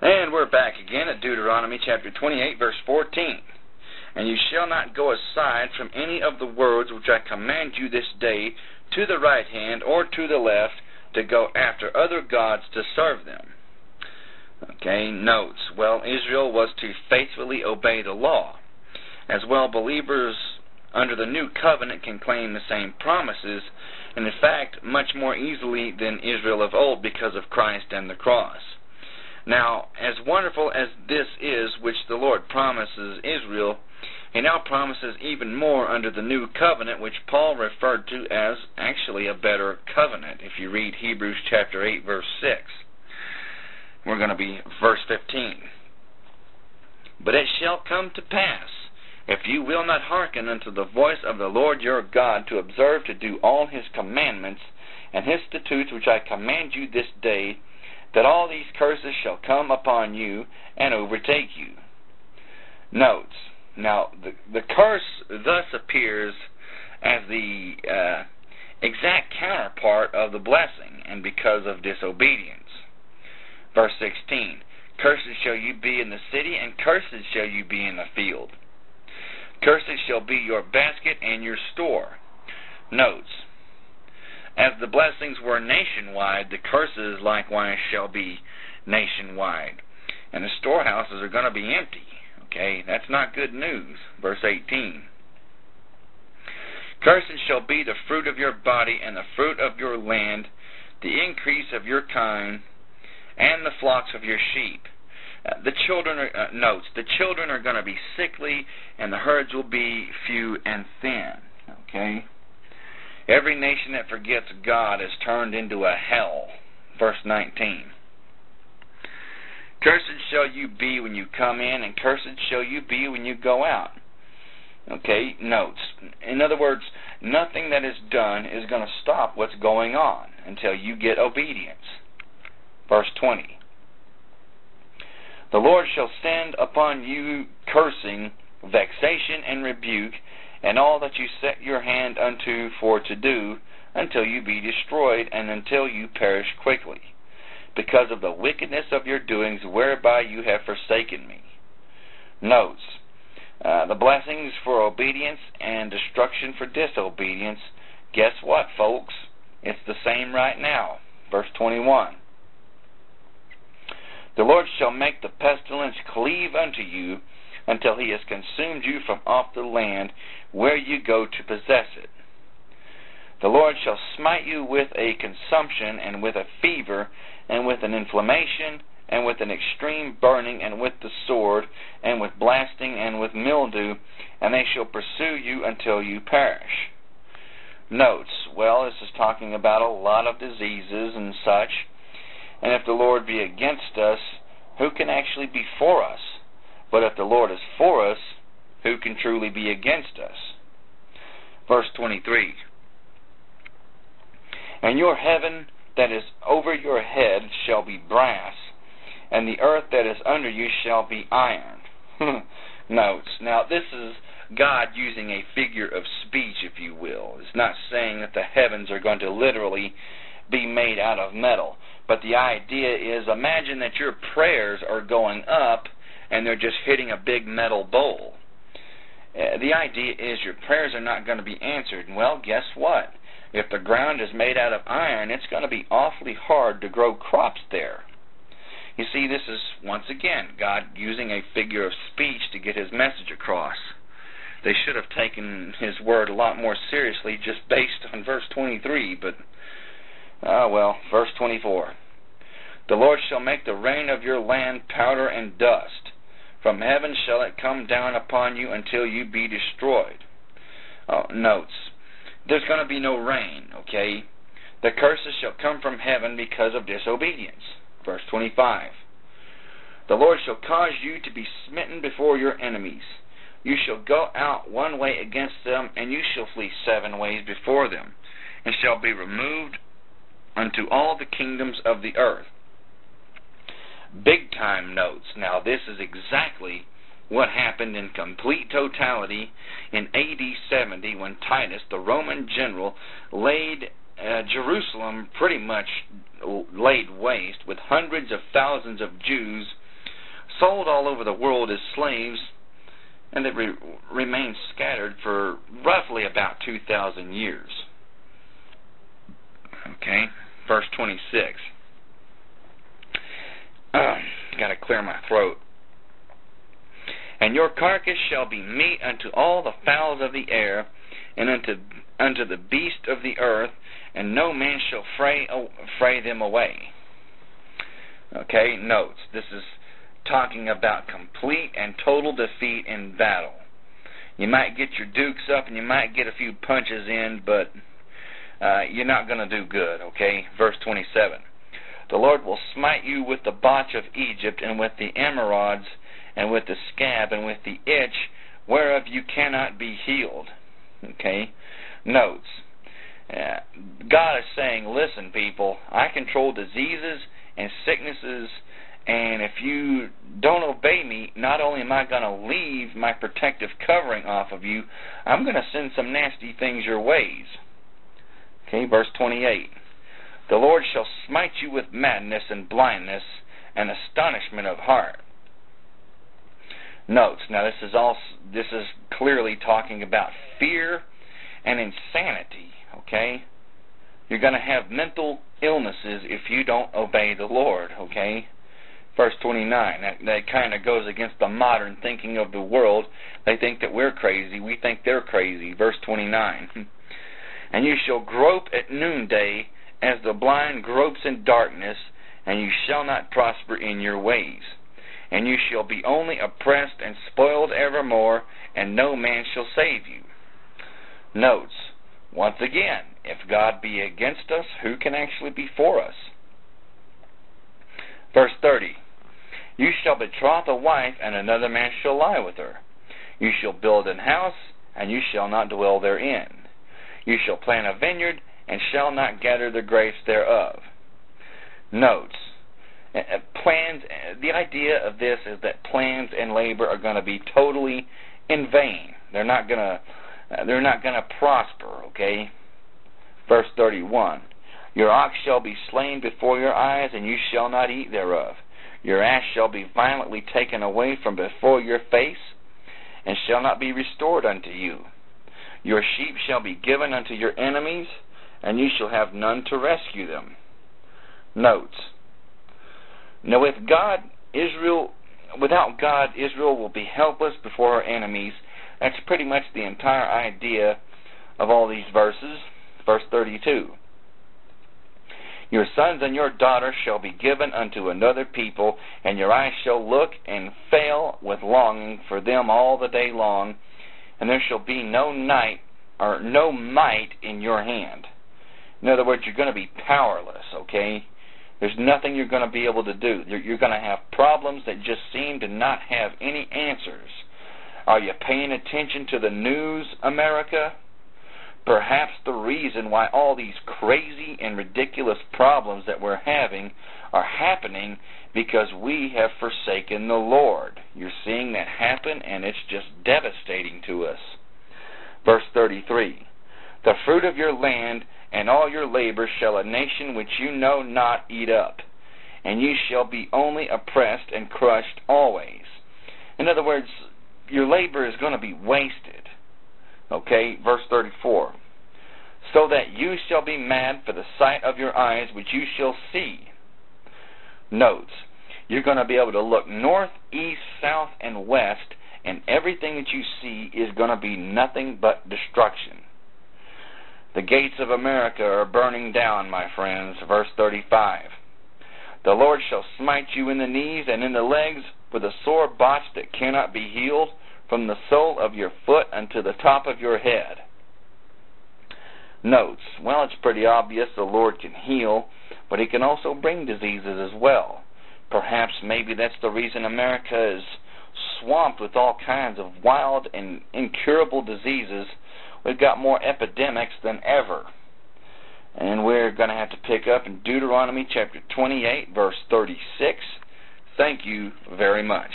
And we're back again at Deuteronomy chapter 28, verse 14. And you shall not go aside from any of the words which I command you this day to the right hand or to the left to go after other gods to serve them. Okay, notes. Well, Israel was to faithfully obey the law. As well, believers under the new covenant can claim the same promises, and in fact, much more easily than Israel of old because of Christ and the cross. Now, as wonderful as this is which the Lord promises Israel, He now promises even more under the new covenant, which Paul referred to as actually a better covenant. If you read Hebrews chapter 8, verse 6, we're going to be verse 15. But it shall come to pass, if you will not hearken unto the voice of the Lord your God, to observe to do all His commandments and His statutes which I command you this day, that all these curses shall come upon you and overtake you. Notes. Now, the curse thus appears as the exact counterpart of the blessing, and because of disobedience. Verse 16, cursed shall you be in the city, and cursed shall you be in the field. Cursed shall be your basket and your store. Notes. As the blessings were nationwide, the curses likewise shall be nationwide. And the storehouses are going to be empty. Okay, that's not good news. Verse 18. Cursed shall be the fruit of your body and the fruit of your land, the increase of your kind, and the flocks of your sheep. The children are, notes, the children are going to be sickly, and the herds will be few and thin. Okay? Every nation that forgets God is turned into a hell. Verse 19. Cursed shall you be when you come in, and cursed shall you be when you go out. Okay, notes. In other words, nothing that is done is going to stop what's going on until you get obedience. Verse 20. The Lord shall send upon you cursing, vexation, and rebuke, and all that you set your hand unto for to do, until you be destroyed, and until you perish quickly, because of the wickedness of your doings, whereby you have forsaken me. Notes. The blessings for obedience and destruction for disobedience. Guess what, folks? It's the same right now. Verse 21. The Lord shall make the pestilence cleave unto you, until He has consumed you from off the land where you go to possess it. The Lord shall smite you with a consumption, and with a fever, and with an inflammation, and with an extreme burning, and with the sword, and with blasting, and with mildew, and they shall pursue you until you perish. Notes. Well, this is talking about a lot of diseases and such. And if the Lord be against us, who can actually be for us? But if the Lord is for us, who can truly be against us? Verse 23. And your heaven that is over your head shall be brass, and the earth that is under you shall be iron. Notes. Now, this is God using a figure of speech, if you will. It's not saying that the heavens are going to literally be made out of metal. But the idea is, imagine that your prayers are going up and they're just hitting a big metal bowl. The idea is your prayers are not going to be answered. Well, guess what? If the ground is made out of iron, it's going to be awfully hard to grow crops there. You see, this is, once again, God using a figure of speech to get His message across. They should have taken His word a lot more seriously just based on verse 23, but verse 24. The Lord shall make the rain of your land powder and dust. From heaven shall it come down upon you until you be destroyed. Notes. There's going to be no rain, okay? The curses shall come from heaven because of disobedience. Verse 25. The Lord shall cause you to be smitten before your enemies. You shall go out one way against them, and you shall flee 7 ways before them, and shall be removed unto all the kingdoms of the earth. Big time notes. Now, this is exactly what happened in complete totality in AD 70 when Titus, the Roman general, laid Jerusalem pretty much laid waste, with hundreds of thousands of Jews sold all over the world as slaves, and they remained scattered for roughly about 2,000 years. Okay, verse 26. Got to clear my throat. And your carcass shall be meat unto all the fowls of the air, and unto the beast of the earth, and no man shall fray them away. Okay, notes. This is talking about complete and total defeat in battle. You might get your dukes up and you might get a few punches in, but you're not going to do good, okay? Verse 27. The Lord will smite you with the botch of Egypt, and with the emerods, and with the scab, and with the itch, whereof you cannot be healed. Okay? Notes. God is saying, listen, people, I control diseases and sicknesses, and if you don't obey me, not only am I going to leave my protective covering off of you, I'm going to send some nasty things your ways. Okay, verse 28. The Lord shall smite you with madness and blindness and astonishment of heart. Notes. Now this is clearly talking about fear and insanity. Okay, you're going to have mental illnesses if you don't obey the Lord. Okay, verse 29. That kind of goes against the modern thinking of the world. They think that we're crazy. We think they're crazy. Verse 29. And you shall grope at noonday, as the blind gropes in darkness, and you shall not prosper in your ways. And you shall be only oppressed and spoiled evermore, and no man shall save you. Notes. Once again, if God be against us, who can actually be for us? Verse 30. You shall betroth a wife, and another man shall lie with her. You shall build an house, and you shall not dwell therein. You shall plant a vineyard, and shall not gather the grapes thereof. Notes. Plans. The idea of this is that plans and labor are going to be totally in vain. They're not going to prosper. Okay. Verse 31. Your ox shall be slain before your eyes, and you shall not eat thereof. Your ass shall be violently taken away from before your face, and shall not be restored unto you. Your sheep shall be given unto your enemies, and you shall have none to rescue them. Notes. Now without God, Israel will be helpless before her enemies. That's pretty much the entire idea of all these verses. Verse 32. Your sons and your daughters shall be given unto another people, and your eyes shall look and fail with longing for them all the day long, and there shall be no night or no might in your hand. In other words, you're going to be powerless, okay? There's nothing you're going to be able to do. You're going to have problems that just seem to not have any answers. Are you paying attention to the news, America? Perhaps the reason why all these crazy and ridiculous problems that we're having are happening because we have forsaken the Lord. You're seeing that happen, and it's just devastating to us. Verse 33. The fruit of your land and all your labor shall a nation which you know not eat up, and you shall be only oppressed and crushed always. In other words, your labor is going to be wasted. Okay, verse 34. So that you shall be mad for the sight of your eyes, which you shall see. Notes. You're going to be able to look north, east, south, and west, and everything that you see is going to be nothing but destruction. The gates of America are burning down, my friends. Verse 35. The Lord shall smite you in the knees and in the legs with a sore botch that cannot be healed, from the sole of your foot unto the top of your head. Notes. Well, it's pretty obvious the Lord can heal, but He can also bring diseases as well. Perhaps maybe that's the reason America is swamped with all kinds of wild and incurable diseases. We've got more epidemics than ever. And we're going to have to pick up in Deuteronomy chapter 28, verse 36. Thank you very much.